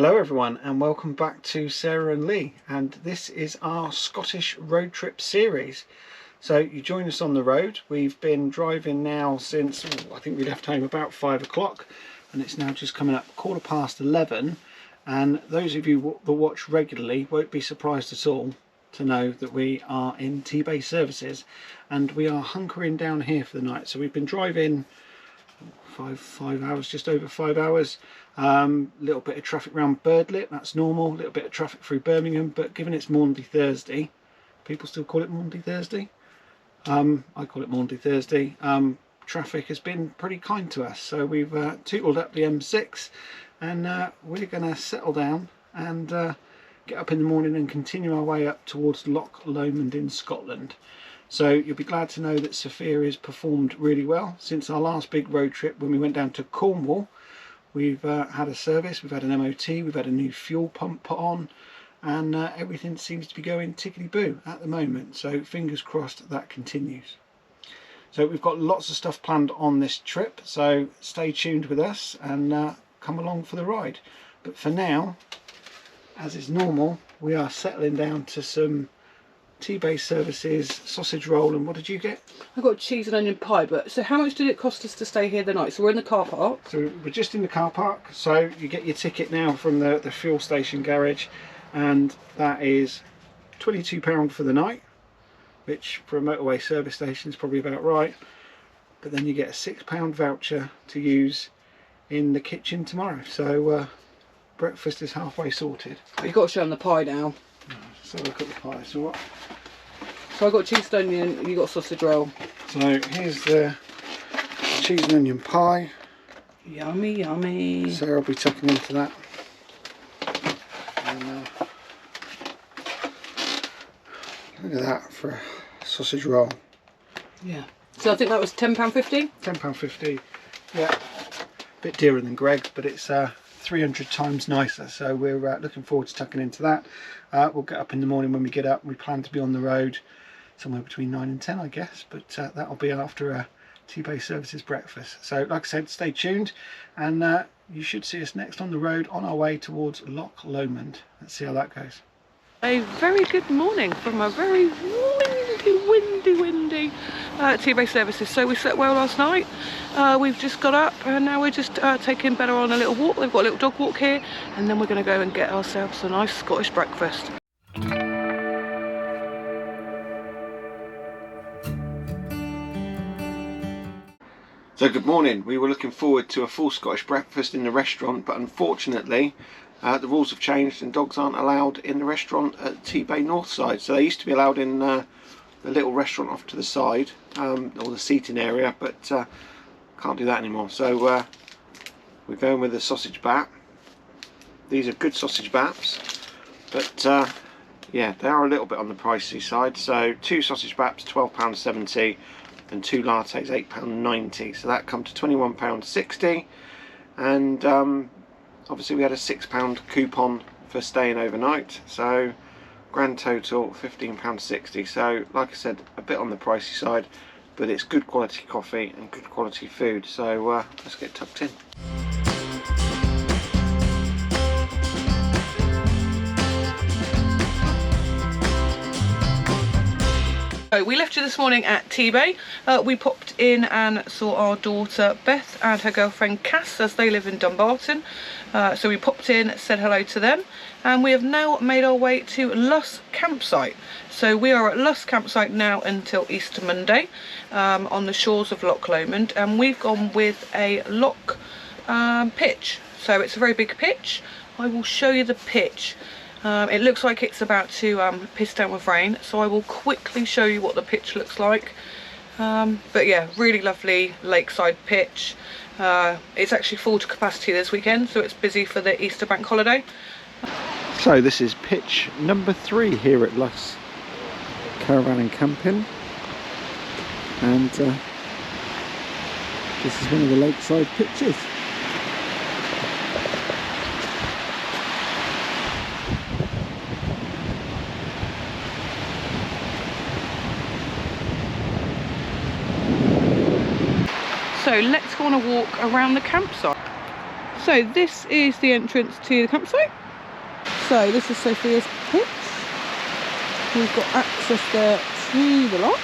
Hello everyone and welcome back to Sarah and Lee, and this is our Scottish road trip series. So you join us on the road. We've been driving now since I think we left home about 5 o'clock, and it's now just coming up 11:15. And those of you that watch regularly won't be surprised at all to know that we are in Tebay Services and we are hunkering down here for the night. So we've been driving five hours, just over 5 hours. Little bit of traffic around Birdlit, that's normal. Little bit of traffic through Birmingham, but given it's Maundy Thursday, people still call it Maundy Thursday. I call it Maundy Thursday. Traffic has been pretty kind to us, so we've tootled up the M6, and we're going to settle down and get up in the morning and continue our way up towards Loch Lomond in Scotland. So you'll be glad to know that Sophia has performed really well since our last big road trip when we went down to Cornwall. We've had a service, we've had an MOT, we've had a new fuel pump put on, and everything seems to be going tickety-boo at the moment. So fingers crossed that continues. So we've got lots of stuff planned on this trip, so stay tuned with us and come along for the ride. But for now, as is normal, we are settling down to some Tebay Services sausage roll. And what did you get? I got cheese and onion pie. But so how much did it cost us to stay here the night? So we're in the car park. So we're just in the car park. So you get your ticket now from the fuel station garage, and that is £22 for the night, which for a motorway service station is probably about right. But then you get a £6 voucher to use in the kitchen tomorrow. So breakfast is halfway sorted. You've got to show them the pie now. So look at the pie. So I got cheese and onion, you got sausage roll. So here's the cheese and onion pie. Yummy, yummy. Sarah will be tucking into that. And, look at that for a sausage roll. Yeah. So I think that was £10.50? £10.50. Yeah. A bit dearer than Greg's, but it's 300 times nicer. So we're looking forward to tucking into that. We'll get up in the morning when we get up. We plan to be on the road somewhere between 9 and 10, I guess, but that'll be after a Tebay Services breakfast. So like I said, stay tuned, and you should see us next on the road on our way towards Loch Lomond. Let's see how that goes. A very good morning from a very windy Tebay Services. So we slept well last night. We've just got up and now we're just taking Bella on a little walk. They've got a little dog walk here, and then we're going to go and get ourselves a nice Scottish breakfast. So good morning. We were looking forward to a full Scottish breakfast in the restaurant, but unfortunately the rules have changed and dogs aren't allowed in the restaurant at Tebay North side. So they used to be allowed in the little restaurant off to the side, or the seating area, but can't do that anymore. So we're going with the sausage bat. These are good sausage bats, but yeah, they are a little bit on the pricey side. So 2 sausage bats £12.70 and 2 lattes £8.90, so that come to £21.60. and obviously we had a £6 coupon for staying overnight, so grand total £15.60. So like I said, a bit on the pricey side, but it's good quality coffee and good quality food. So let's get tucked in. So we left you this morning at Tebay. We popped in and saw our daughter Beth and her girlfriend Cass, as they live in Dumbarton. So we popped in, said hello to them, and we have now made our way to Luss campsite. So we are at Luss campsite now until Easter Monday, on the shores of Loch Lomond, and we've gone with a loch pitch. So it's a very big pitch. I will show you the pitch. It looks like it's about to piss down with rain, so I will quickly show you what the pitch looks like. But yeah, really lovely lakeside pitch. It's actually full to capacity this weekend, so it's busy for the Easter bank holiday. So this is pitch number 3 here at Luss Caravan and Camping, and this is one of the lakeside pitches. So let's go on a walk around the campsite. So this is the entrance to the campsite. So this is Sophia's pitch. We've got access there to the lock.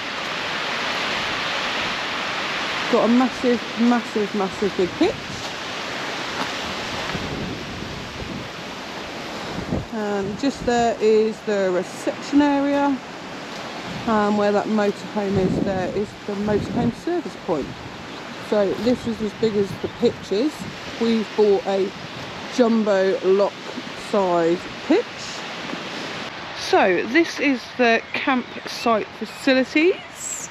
Got a massive big pitch. And just there is the reception area. Where that motorhome is, there is the motorhome service point. So this is as big as the pitch is. We've bought a jumbo lock size pitch. So this is the campsite facilities.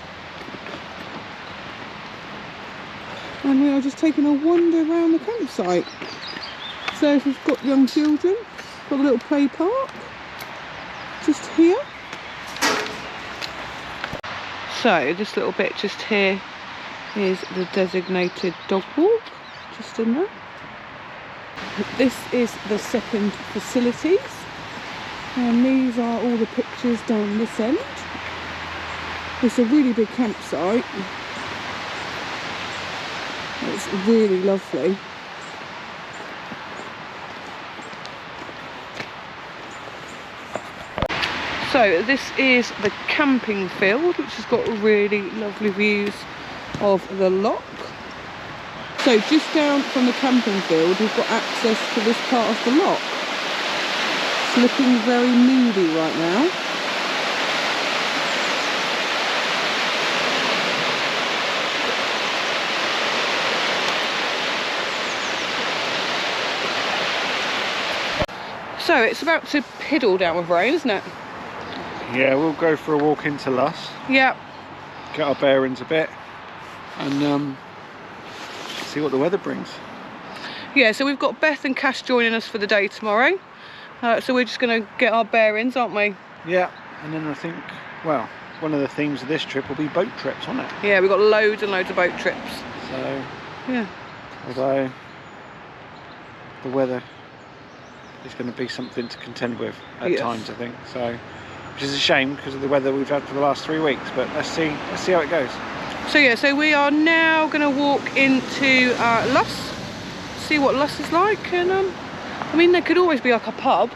And we are just taking a wander around the campsite. So if we've got young children, got a little play park just here. So this little bit just here is the designated dog walk, just in there. This is the second facilities, and these are all the pictures down this end. It's a really big campsite. It's really lovely. So this is the camping field, which has got really lovely views of the loch. So just down from the camping field, we've got access to this part of the loch. It's looking very moody right now. So it's about to piddle down with rain, isn't it? Yeah, we'll go for a walk into Luss. Yep. Get our bearings a bit and see what the weather brings. Yeah, so we've got Beth and Cash joining us for the day tomorrow. So we're just going to get our bearings, aren't we? Yeah, and then I think, well, one of the themes of this trip will be boat trips, won't it? Yeah, we've got loads and loads of boat trips. So, yeah. Although the weather is going to be something to contend with at times, I think. So, which is a shame because of the weather we've had for the last 3 weeks. But let's see how it goes. So yeah, so we are now going to walk into Luss, see what Luss is like, and I mean there could always be like a pub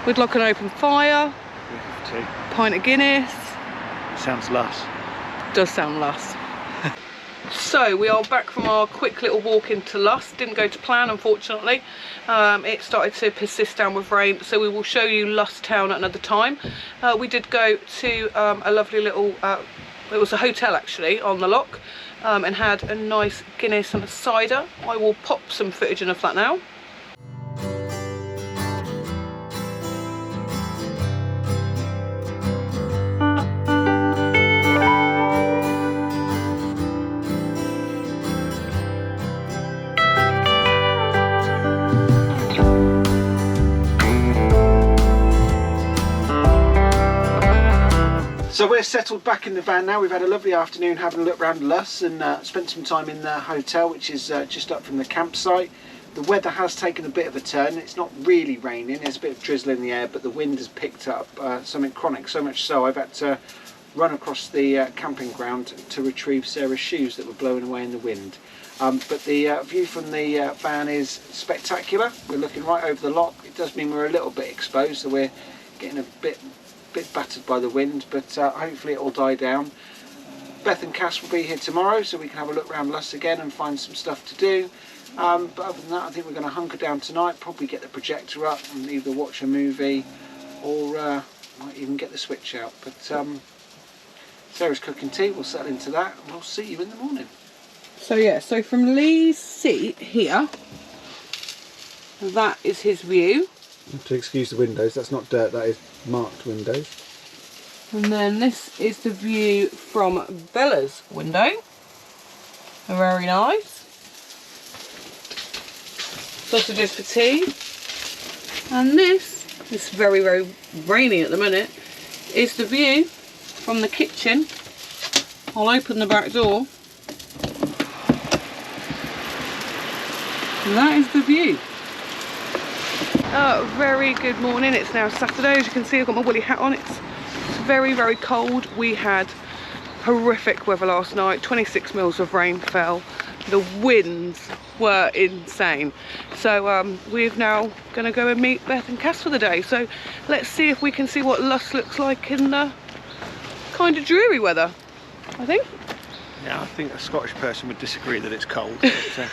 with like an open fire, pint of Guinness. It sounds Luss. Does sound Luss. So we are back from our quick little walk into Luss. Didn't go to plan, unfortunately. It started to persist down with rain, so we will show you Luss town at another time. We did go to a lovely little, it was a hotel actually on the loch, and had a nice Guinness and a cider. I will pop some footage in of that now. So we're settled back in the van now. We've had a lovely afternoon having a look around Luss and spent some time in the hotel, which is just up from the campsite. The weather has taken a bit of a turn. It's not really raining, there's a bit of drizzle in the air, but the wind has picked up something chronic, so much so I've had to run across the camping ground to retrieve Sarah's shoes that were blowing away in the wind. But the view from the van is spectacular. We're looking right over the loch. It does mean we're a little bit exposed, so we're getting a bit battered by the wind, but hopefully it will die down. Beth and Cass will be here tomorrow, so we can have a look around Luss again and find some stuff to do. But other than that, I think we're going to hunker down tonight, probably get the projector up and either watch a movie or might even get the switch out. But Sarah's cooking tea, we'll settle into that and we'll see you in the morning. So yeah, so from Lee's seat here, that is his view. To excuse the windows, that's not dirt, that is marked windows. And then this is the view from Bella's window. Very nice. Sausages for tea. And this is very, very rainy at the minute, is the view from the kitchen. I'll open the back door. And that is the view. Very good morning. It's now Saturday. As you can see, I've got my woolly hat on. It's very, very cold. We had horrific weather last night. 26 mils of rain fell. the winds were insane. So we're now going to go and meet Beth and Cass for the day. So let's see if we can see what Luss looks like in the kind of dreary weather, I think. Yeah, I think a Scottish person would disagree that it's cold. But,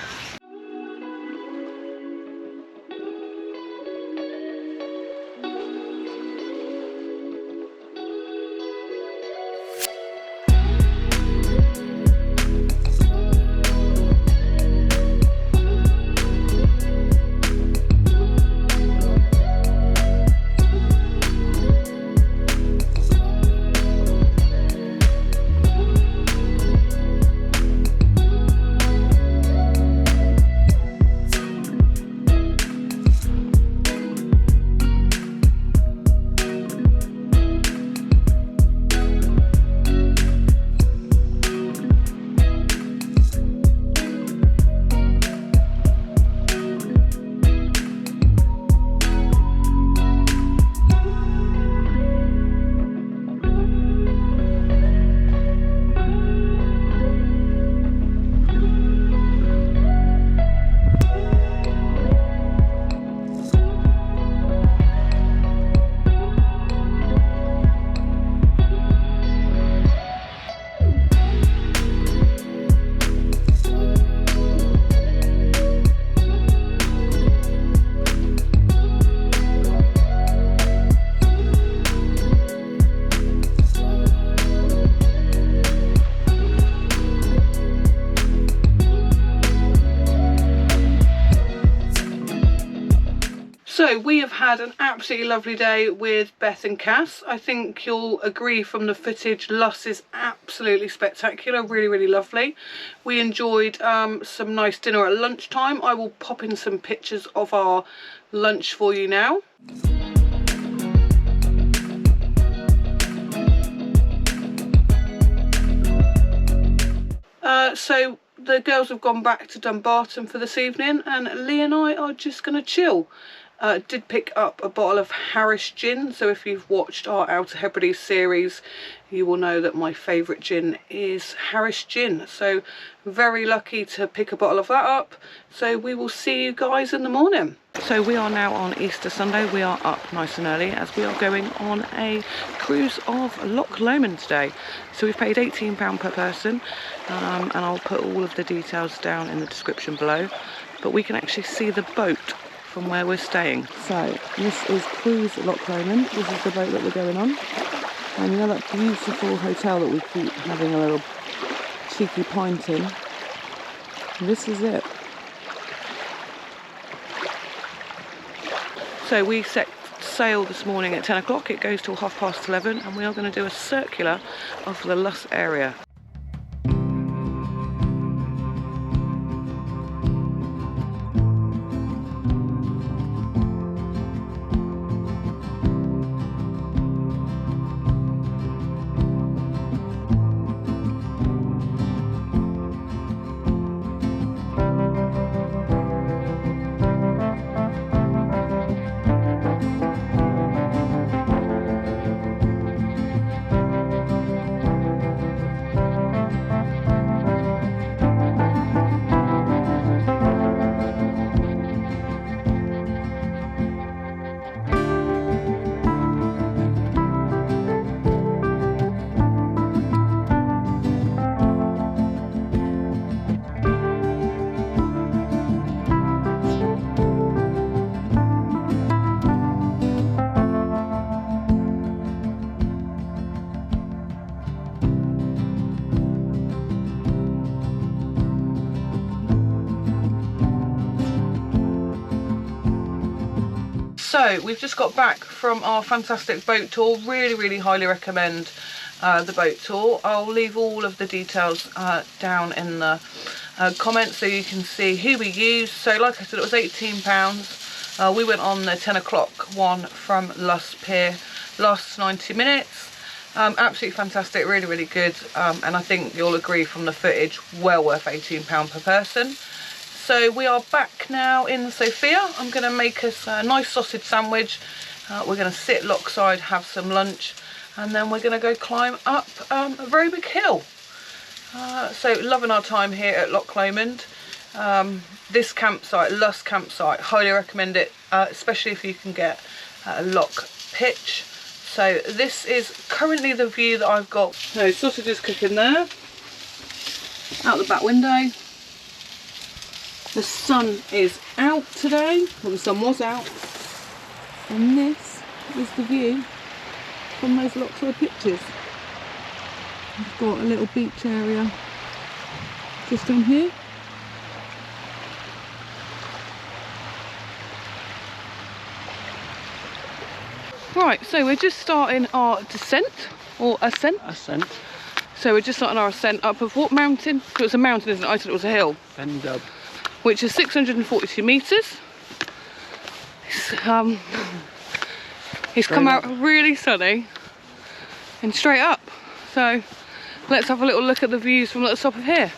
So we have had an absolutely lovely day with Beth and Cass. I think you'll agree from the footage, Luss is absolutely spectacular, really, really lovely. We enjoyed some nice dinner at lunchtime. I will pop in some pictures of our lunch for you now. So the girls have gone back to Dumbarton for this evening, and Lee and I are just going to chill. Did pick up a bottle of Harris gin, so if you've watched our Outer Hebrides series you will know that my favourite gin is Harris gin, so very lucky to pick a bottle of that up. So we will see you guys in the morning. So we are now on Easter Sunday. We are up nice and early as we are going on a cruise of Loch Lomond today. So we've paid £18 per person, and I'll put all of the details down in the description below, but we can actually see the boat from where we're staying. So this is Cruise Loch Lomond. This is the boat that we're going on, and you know that beautiful hotel that we keep having a little cheeky pint in? This is it. So we set sail this morning at 10 o'clock. It goes till 11:30, and we are going to do a circular of the Luss area. So we've just got back from our fantastic boat tour. Really, really highly recommend the boat tour. I'll leave all of the details down in the comments so you can see who we used. So like I said, it was £18. We went on the 10 o'clock one from Luss Pier, last 90 minutes. Absolutely fantastic, really, really good, and I think you'll agree from the footage, well worth £18 per person. So we are back now in Sophia. I'm going to make us a nice sausage sandwich. We're going to sit lockside, have some lunch, and then we're going to go climb up a very big hill. So loving our time here at Loch Lomond. This campsite, Luss campsite, highly recommend it, especially if you can get a lock pitch. So this is currently the view that I've got. So sausages cooking there, out the back window. The sun is out today, well the sun was out, and this is the view from those lots of pictures. We've got a little beach area just on here. Right, so we're just starting our descent, or ascent. Ascent. So we're just starting our ascent up of what mountain? So it's a mountain, isn't it? I said it was a hill. Bendub. Which is 642 metres. It's come out really sunny and straight up. So let's have a little look at the views from the top of here.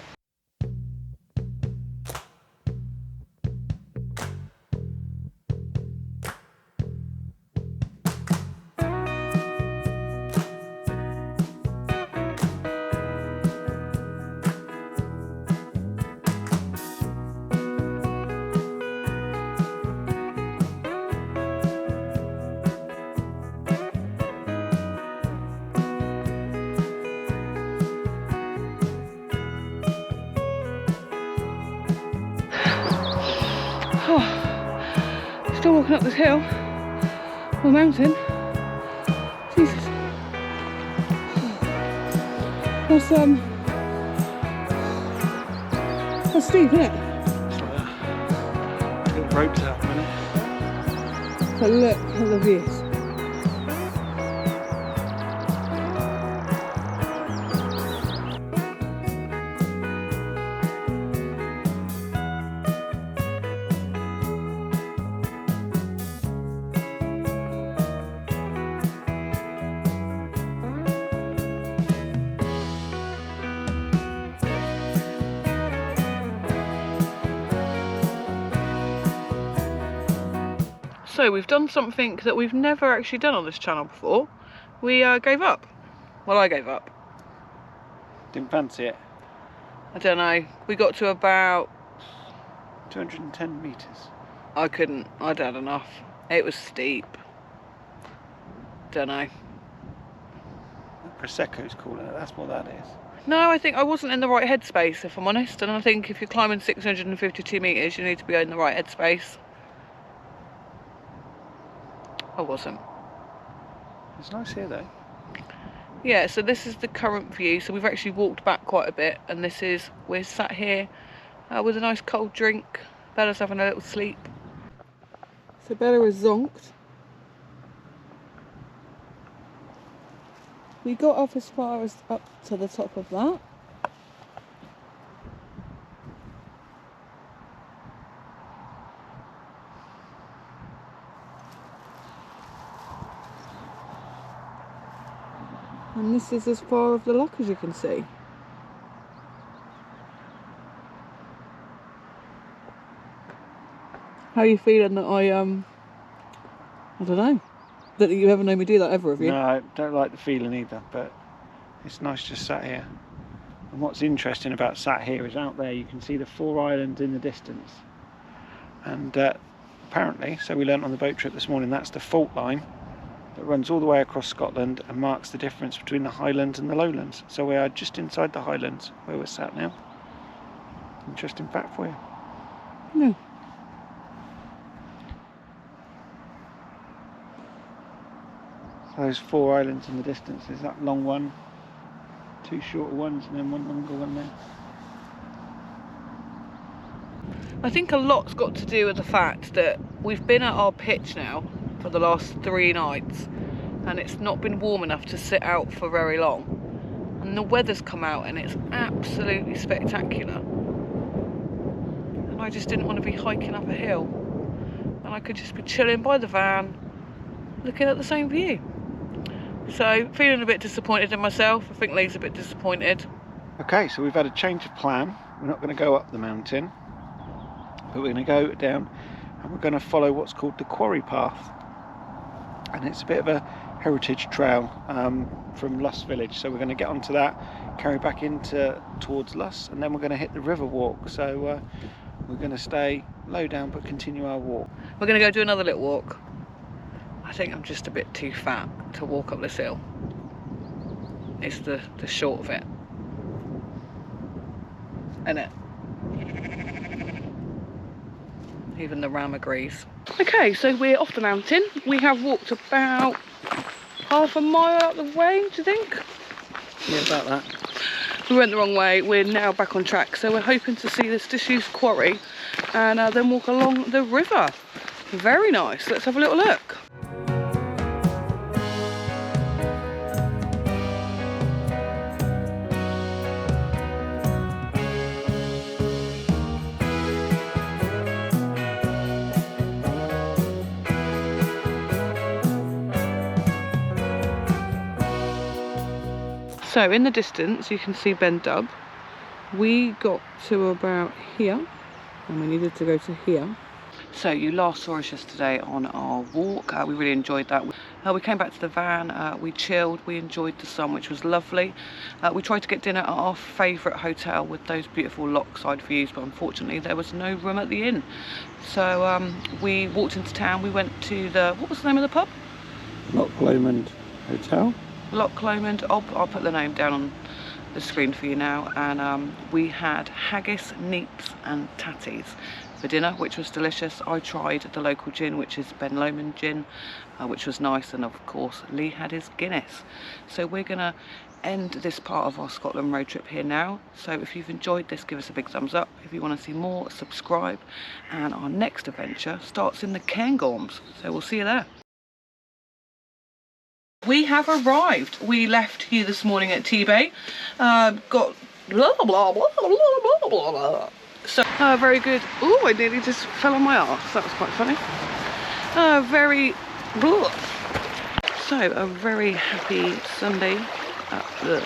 Still walking up this hill, or mountain. Jesus. That's steep, isn't it? It's like that. Little ropes out a minute. So look at the views. So we've done something that we've never actually done on this channel before. We gave up. Well, I gave up. Didn't fancy it. I don't know. We got to about 210 metres. I'd had enough. It was steep. Don't know. Prosecco's calling it, that's what that is. No, I think I wasn't in the right headspace, if I'm honest. And I think if you're climbing 652 metres, you need to be in the right headspace. I wasn't. It's nice here though. Yeah, so this is the current view. So we've actually walked back quite a bit, and we're sat here with a nice cold drink. Bella's having a little sleep. So Bella is zonked. We got up as far as up to the top of that. And this is as far of the loch as you can see. How are you feeling that I don't know. Don't think you've ever known me do that ever, have you? No, I don't like the feeling either, but it's nice just sat here. And what's interesting about sat here is out there you can see the 4 islands in the distance. And apparently, so we learnt on the boat trip this morning, that's the fault line that runs all the way across Scotland and marks the difference between the Highlands and the Lowlands. So we are just inside the Highlands where we're sat now. Interesting fact for you. No. So those 4 islands in the distance, there's that long one, 2 shorter ones, and then one longer one there. I think a lot's got to do with the fact that we've been at our pitch now for the last 3 nights, and it's not been warm enough to sit out for very long, and the weather's come out and it's absolutely spectacular, and I just didn't want to be hiking up a hill, and I could just be chilling by the van looking at the same view. So feeling a bit disappointed in myself. I think Lee's a bit disappointed. Okay, so we've had a change of plan. We're not going to go up the mountain, but we're going to go down and we're going to follow what's called the quarry path. And it's a bit of a heritage trail from Luss village. So we're going to get onto that, carry back towards Luss, and then we're going to hit the river walk. So we're going to stay low down but continue our walk. We're going to go do another little walk. I think I'm just a bit too fat to walk up this hill. It's the short of it, isn't it? Even the ram agrees. Okay, so we're off the mountain. We have walked about half a mile out the way, do you think? Yeah, about that. We went the wrong way. We're now back on track, so we're hoping to see this disused quarry and then walk along the river. Very nice. Let's have a little look. So in the distance you can see Ben Dub. We got to about here and we needed to go to here. So you last saw us yesterday on our walk. We really enjoyed that. We came back to the van, we chilled, we enjoyed the sun, which was lovely. We tried to get dinner at our favourite hotel with those beautiful lochside views, but unfortunately there was no room at the inn. So we walked into town. We went to the, what was the name of the pub? Loch Lomond Hotel. Loch Lomond. I'll put the name down on the screen for you now. And we had haggis, neeps and tatties for dinner, which was delicious. I tried the local gin, which is Ben Lomond gin, which was nice, and of course Lee had his Guinness. So we're gonna end this part of our Scotland road trip here now. So if you've enjoyed this, give us a big thumbs up. If you want to see more, subscribe, and our next adventure starts in the Cairngorms, so we'll see you there. We have arrived. We left here this morning at Tebay. Got blah blah blah blah blah blah blah. So very good. Oh, I nearly just fell on my arse. That was quite funny. Very blah. So a very happy Sunday at the